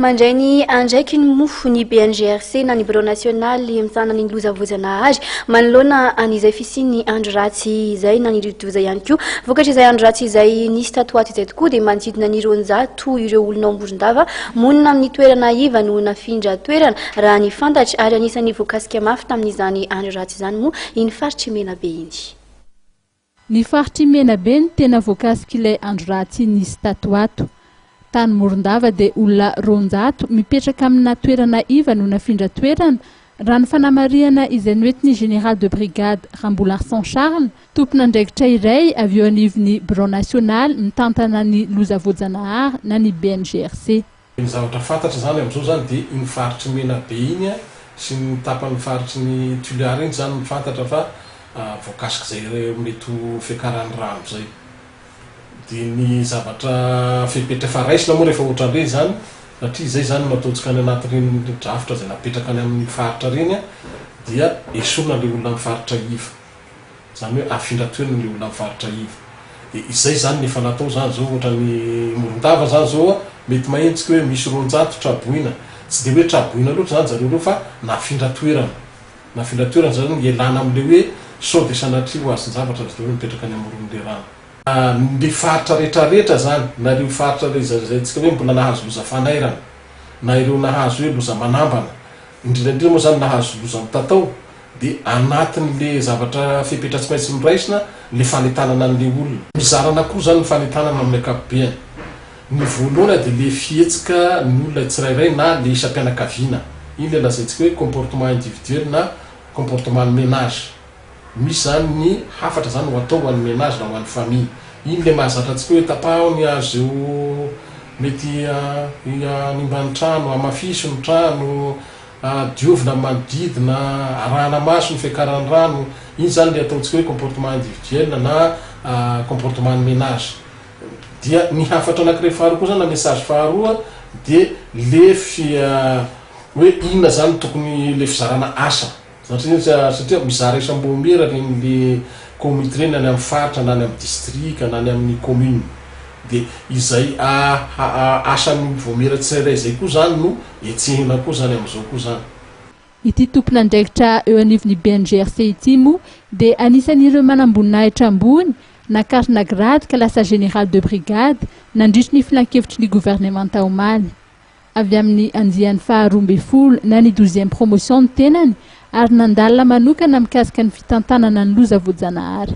Mandrainy andraiky ny mofo ny Bngrc na ny bureau national mitana ny lozavozana azy manoloana an'izay fisiny andro ratsy izay na ny ridoza ihany koa vokatry izay andro ratsy izay nisy tato ato izay tokoa dia manodidina ny ronjato ireo olona ao Morondava monina amin'ny toerana iva no nafindra toerana raha ny fantatry ary anisany voakasika mafy tamin'izany andro ratsy izany moa iny faritry mena be iny. Ny faritry mena be ny tena voakasika ilay andro ratsy nisy tato ato. Tany Morondava de olona ronjato mipetraka amina toerana iva no nafindra toerana raha ny fanamariana izay noetiny général de brigade Rambolarson Charles tompona andraikitra iray avy eo anivon'ny bureau national mitantana ny lozavozanahary na ny Bngrc. Ny zavatra fantatra zany amin'izao zany dia iny faritry mena be iny sy ny tapany faritry ny tuliary iny zany fantatra fa voakasika zay mety ho fiakaran'ny rano zay. Dia ny zavatra fipetra faraisina moa rehefa ohatran'ireny zany satria izay zany mataontsika any anatin'ireny drafitra izay napetraka any amin'ny faritra reny dia esorina ilay olona amin'ny faritra iva, zany hoe afindra toerana ilay olona amin'ny faritra iva. Dia izay zany nefa natao zany zao ohatra ny Morondava zany zao mety mahentsika hoe misy ronjato traboina, tsy dia hoe traboina loatra zany zareo fa nafindra toerana. Nafindra toerana zany ialana amin'ilay hoe sao dia sanatria ho azy zavatra zareo mipetraka any amoron'ilay rano. Ny faritra rehetrarehetra zany na ireo faritra izaytsika hoe mbola nahazo loza fanairana na ireo nahazo hoe loza manambana indrindraindrindra moa zany nahazo loza mitatao dia anatin'le zavatra fipetra tsy maintsy miraisina le fanetanana an'le olona. Mizarana koa zany ny fanetanana amin'ny ankapobeny. Ny voalohany dia le fihetsika ny olona tsirairay na le isam-pianakaviana, iny le lazaintsika hoe comportement individuel na comportement ny ménage. Misy zany ny hafatra zany ho atao ho an'ny ménage na ho an'ny famille. Iny le mahazatra antsika hoe tapahao ny azo eo mety animbany trano, amafiso ny trano, diovina manodidina, arahana maso ny fiakaran'ny rano. Iny zany le ataontsika hoe comportement individuel na comportement ny ménage. Dia ny hafatra anankiray faharoa koa zany na message faharoa dia le hoe inona zany tokony le fizarana asa. Satria mizara isam-bomera renyle comité reny any amin'ny faritra na any amin'ny district na any amin'ny commune. Dia izay asan'ny vomera tsirairay izay koa zany no etsehina koa zany amin'izao koa zany. Ity tompona andraikitra eo anivon'ny Bngrc ity moa dia anisan'ireo manamboninahitra ambony nakarina grade ka lasa général de brigade nandritry ny filan-kevitry ny gouvernement omaly avy amin'ny andian'ny faharoa-mbefolo na ny 12e promotion ny tenany ary nandalina manokana mikasika ny fitantanana ny lozavozanahary.